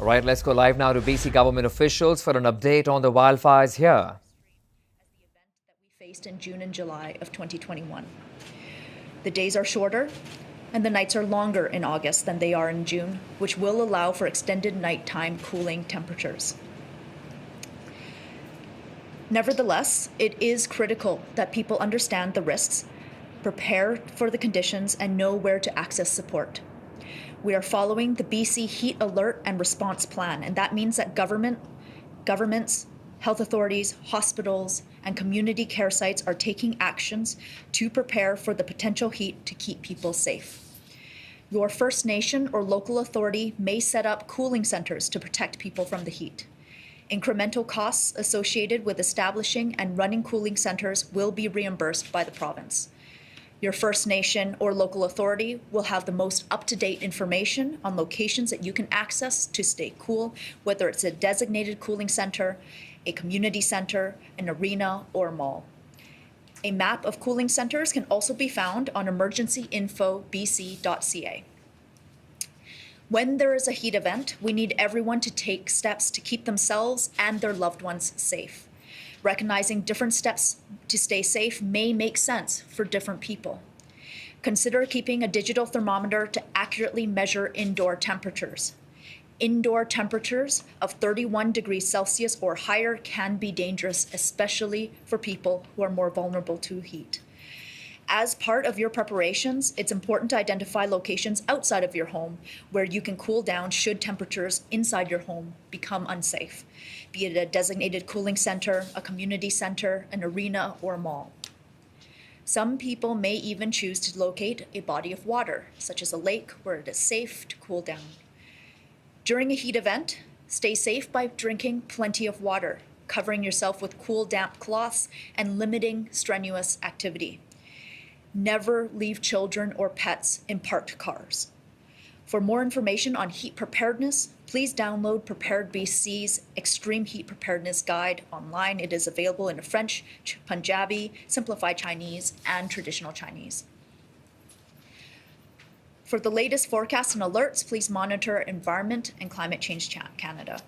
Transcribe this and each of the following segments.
All right, let's go live now to BC government officials for an update on the wildfires here. As the event that we faced in June and July of 2021. The days are shorter and the nights are longer in August than they are in June, which will allow for extended nighttime cooling temperatures. Nevertheless, it is critical that people understand the risks, prepare for the conditions, and know where to access support. We are following the BC Heat Alert and Response Plan, and that means that governments, health authorities, hospitals, and community care sites are taking actions to prepare for the potential heat to keep people safe. Your First Nation or local authority may set up cooling centers to protect people from the heat. Incremental costs associated with establishing and running cooling centers will be reimbursed by the province. Your First Nation or local authority will have the most up-to-date information on locations that you can access to stay cool, whether it's a designated cooling center, a community center, an arena, or a mall. A map of cooling centers can also be found on emergencyinfobc.ca. When there is a heat event, we need everyone to take steps to keep themselves and their loved ones safe. Recognizing different steps to stay safe may make sense for different people. Consider keeping a digital thermometer to accurately measure indoor temperatures. Indoor temperatures of 31 degrees Celsius or higher can be dangerous, especially for people who are more vulnerable to heat. As part of your preparations, it's important to identify locations outside of your home where you can cool down should temperatures inside your home become unsafe, be it a designated cooling center, a community center, an arena, or a mall. Some people may even choose to locate a body of water, such as a lake, where it is safe to cool down. During a heat event, stay safe by drinking plenty of water, covering yourself with cool, damp cloths, and limiting strenuous activity. Never leave children or pets in parked cars. For more information on heat preparedness, please download Prepared BC's Extreme Heat Preparedness Guide online. It is available in French, Punjabi, Simplified Chinese, and Traditional Chinese. For the latest forecasts and alerts, please monitor Environment and Climate Change Canada.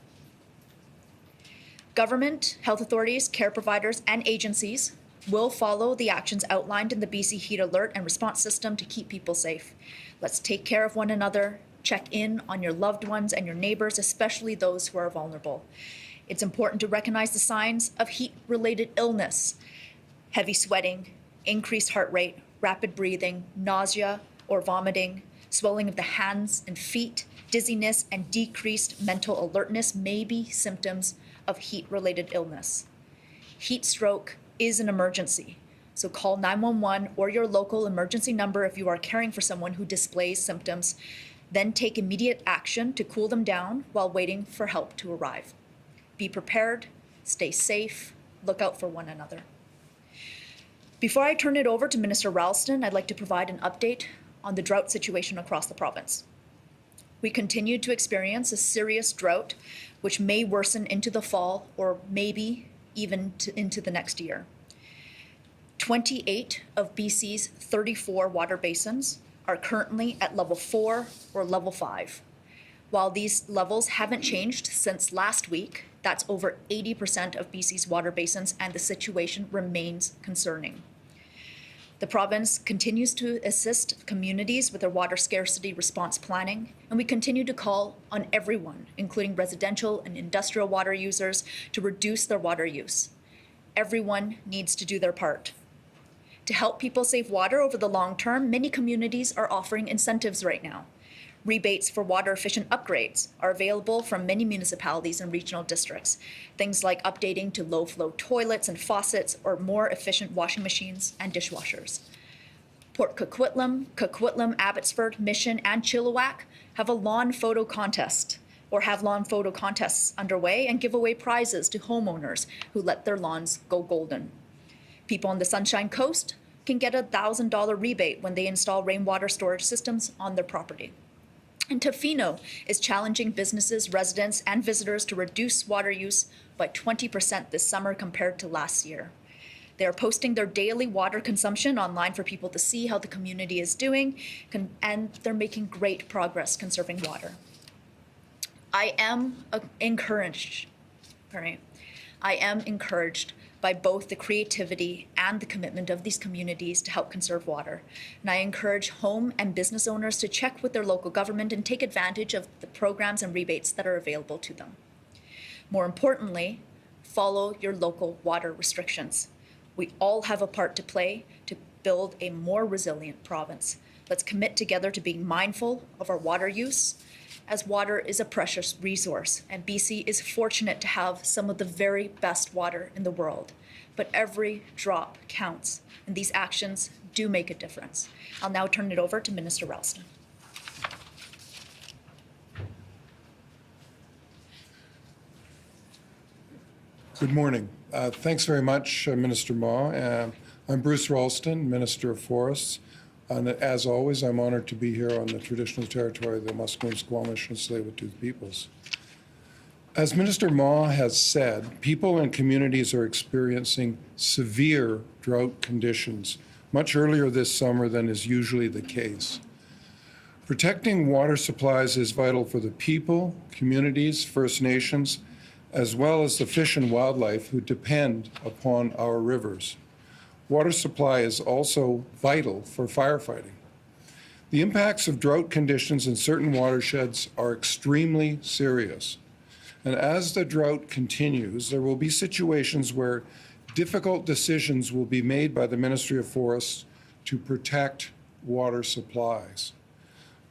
Government, health authorities, care providers, and agencies will follow the actions outlined in the BC Heat Alert and Response System to keep people safe. Let's take care of one another, check in on your loved ones and your neighbors, especially those who are vulnerable. It's important to recognize the signs of heat-related illness: heavy sweating, increased heart rate, rapid breathing, nausea or vomiting, swelling of the hands and feet, dizziness, and decreased mental alertness may be symptoms of heat-related illness. Heat stroke is an emergency, so call 911 or your local emergency number if you are caring for someone who displays symptoms. Then take immediate action to cool them down while waiting for help to arrive. Be prepared, stay safe, look out for one another. Before I turn it over to Minister Ralston, I'd like to provide an update on the drought situation across the province. We continue to experience a serious drought, which may worsen into the fall or maybe even into the next year. 28 of BC's 34 water basins are currently at level 4 or level 5. While these levels haven't changed since last week, that's over 80% of BC's water basins, and the situation remains concerning. The province continues to assist communities with their water scarcity response planning, and we continue to call on everyone, including residential and industrial water users, to reduce their water use. Everyone needs to do their part. To help people save water over the long term, many communities are offering incentives right now. Rebates for water-efficient upgrades are available from many municipalities and regional districts. Things like updating to low-flow toilets and faucets or more efficient washing machines and dishwashers. Port Coquitlam, Abbotsford, Mission, and Chilliwack have lawn photo contests underway and give away prizes to homeowners who let their lawns go golden. People on the Sunshine Coast can get a $1,000 rebate when they install rainwater storage systems on their property. And Tofino is challenging businesses, residents, and visitors to reduce water use by 20% this summer compared to last year. They are posting their daily water consumption online for people to see how the community is doing, and they're making great progress conserving water. I am encouraged by both the creativity and the commitment of these communities to help conserve water. And I encourage home and business owners to check with their local government and take advantage of the programs and rebates that are available to them. More importantly, follow your local water restrictions. We all have a part to play to build a more resilient province. Let's commit together to being mindful of our water use, as water is a precious resource, and BC is fortunate to have some of the very best water in the world. But every drop counts, and these actions do make a difference. I'll now turn it over to Minister Ralston. Good morning. Thanks very much, Minister Ma. I'm Bruce Ralston, Minister of Forests. And as always, I'm honored to be here on the traditional territory of the Musqueam, Squamish, and Tsleil-Waututh peoples. As Minister Ma has said, people and communities are experiencing severe drought conditions much earlier this summer than is usually the case. Protecting water supplies is vital for the people, communities, First Nations, as well as the fish and wildlife who depend upon our rivers. Water supply is also vital for firefighting. The impacts of drought conditions in certain watersheds are extremely serious. And as the drought continues, there will be situations where difficult decisions will be made by the Ministry of Forests to protect water supplies.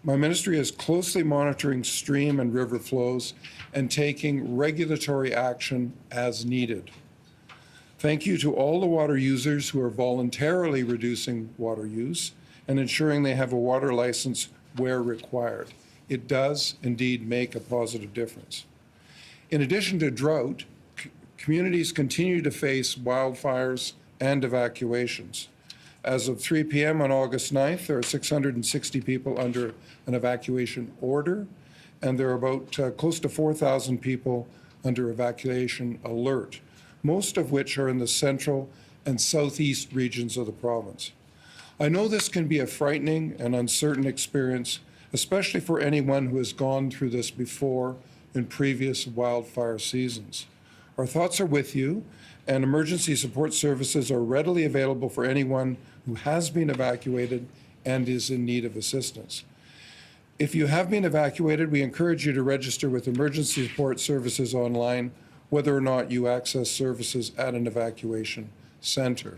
My ministry is closely monitoring stream and river flows and taking regulatory action as needed. Thank you to all the water users who are voluntarily reducing water use and ensuring they have a water license where required. It does indeed make a positive difference. In addition to drought, communities continue to face wildfires and evacuations. As of 3 p.m. on August 9th, there are 660 people under an evacuation order, and there are about close to 4,000 people under evacuation alert, most of which are in the central and southeast regions of the province. I know this can be a frightening and uncertain experience, especially for anyone who has gone through this before in previous wildfire seasons. Our thoughts are with you, and emergency support services are readily available for anyone who has been evacuated and is in need of assistance. If you have been evacuated, we encourage you to register with emergency support services online, whether or not you access services at an evacuation center.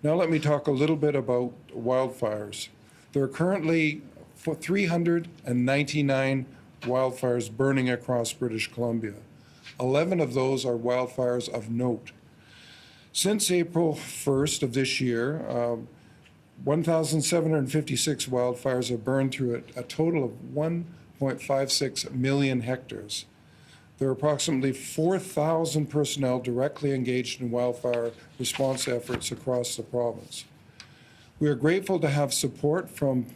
Now let me talk a little bit about wildfires. There are currently 399 wildfires burning across British Columbia. 11 of those are wildfires of note. Since April 1st of this year, 1,756 wildfires have burned through a total of 1.56 million hectares. There are approximately 4,000 personnel directly engaged in wildfire response efforts across the province. We are grateful to have support from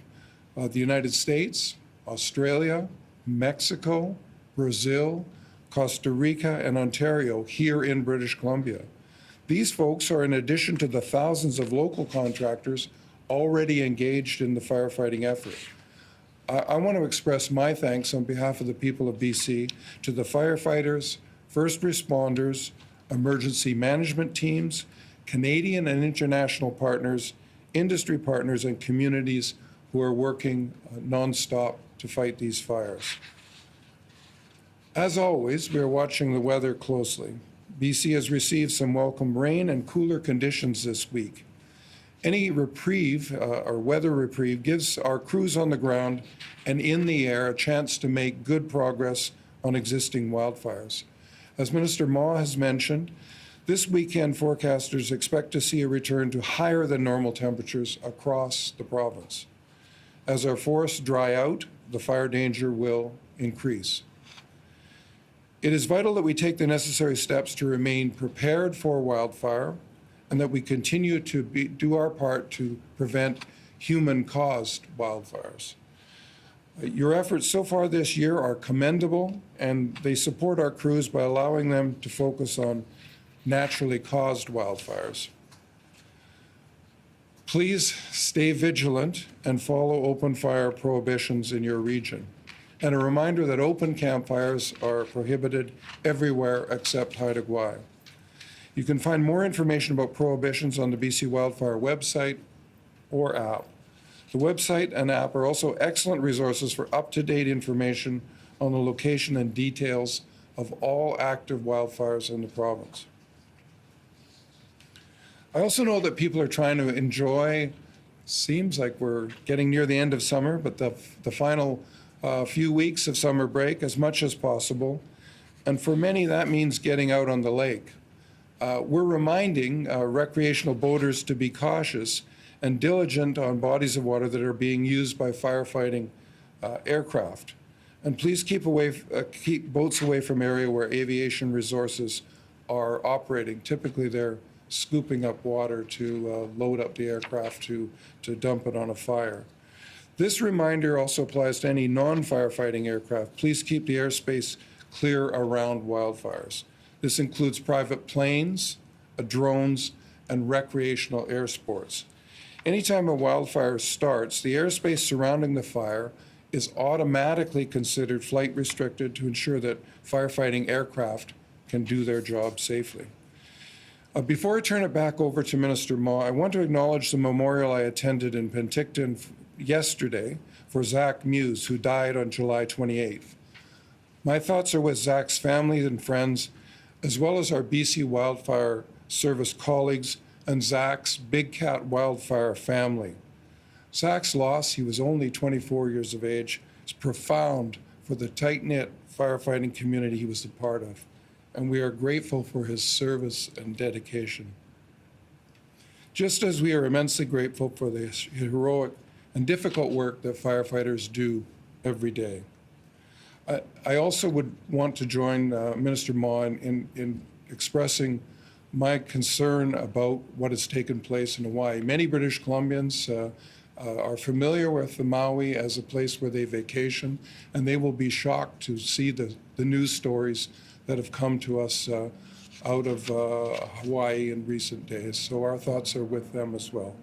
the United States, Australia, Mexico, Brazil, Costa Rica, and Ontario here in British Columbia. These folks are in addition to the thousands of local contractors already engaged in the firefighting effort. I want to express my thanks on behalf of the people of BC to the firefighters, first responders, emergency management teams, Canadian and international partners, industry partners, and communities who are working nonstop to fight these fires. As always, we are watching the weather closely. BC has received some welcome rain and cooler conditions this week. Any reprieve or weather reprieve gives our crews on the ground and in the air a chance to make good progress on existing wildfires. As Minister Ma has mentioned, this weekend forecasters expect to see a return to higher than normal temperatures across the province. As our forests dry out, the fire danger will increase. It is vital that we take the necessary steps to remain prepared for wildfire and that we continue to do our part to prevent human-caused wildfires. Your efforts so far this year are commendable, and they support our crews by allowing them to focus on naturally caused wildfires. Please stay vigilant and follow open fire prohibitions in your region. and a reminder that open campfires are prohibited everywhere except Haida Gwaii. You can find more information about prohibitions on the BC Wildfire website or app. The website and app are also excellent resources for up-to-date information on the location and details of all active wildfires in the province. I also know that people are trying to enjoy, seems like we're getting near the end of summer, but the final few weeks of summer break as much as possible. And for many, that means getting out on the lake. We're reminding recreational boaters to be cautious and diligent on bodies of water that are being used by firefighting aircraft. And please keep boats away from area where aviation resources are operating. Typically, they're scooping up water to load up the aircraft to dump it on a fire. This reminder also applies to any non-firefighting aircraft. Please keep the airspace clear around wildfires. This includes private planes, drones, and recreational air sports. Anytime a wildfire starts, the airspace surrounding the fire is automatically considered flight restricted to ensure that firefighting aircraft can do their job safely. Before I turn it back over to Minister Maw, I want to acknowledge the memorial I attended in Penticton yesterday for Zach Muse, who died on July 28th. My thoughts are with Zach's family and friends, as well as our BC Wildfire Service colleagues and Zach's Big Cat Wildfire family. Zach's loss, he was only 24 years of age, is profound for the tight-knit firefighting community he was a part of, and we are grateful for his service and dedication. Just as we are immensely grateful for the heroic and difficult work that firefighters do every day. I also would want to join Minister Maw in expressing my concern about what has taken place in Hawaii. Many British Columbians are familiar with the Maui as a place where they vacation, and they will be shocked to see the news stories that have come to us out of Hawaii in recent days. So our thoughts are with them as well.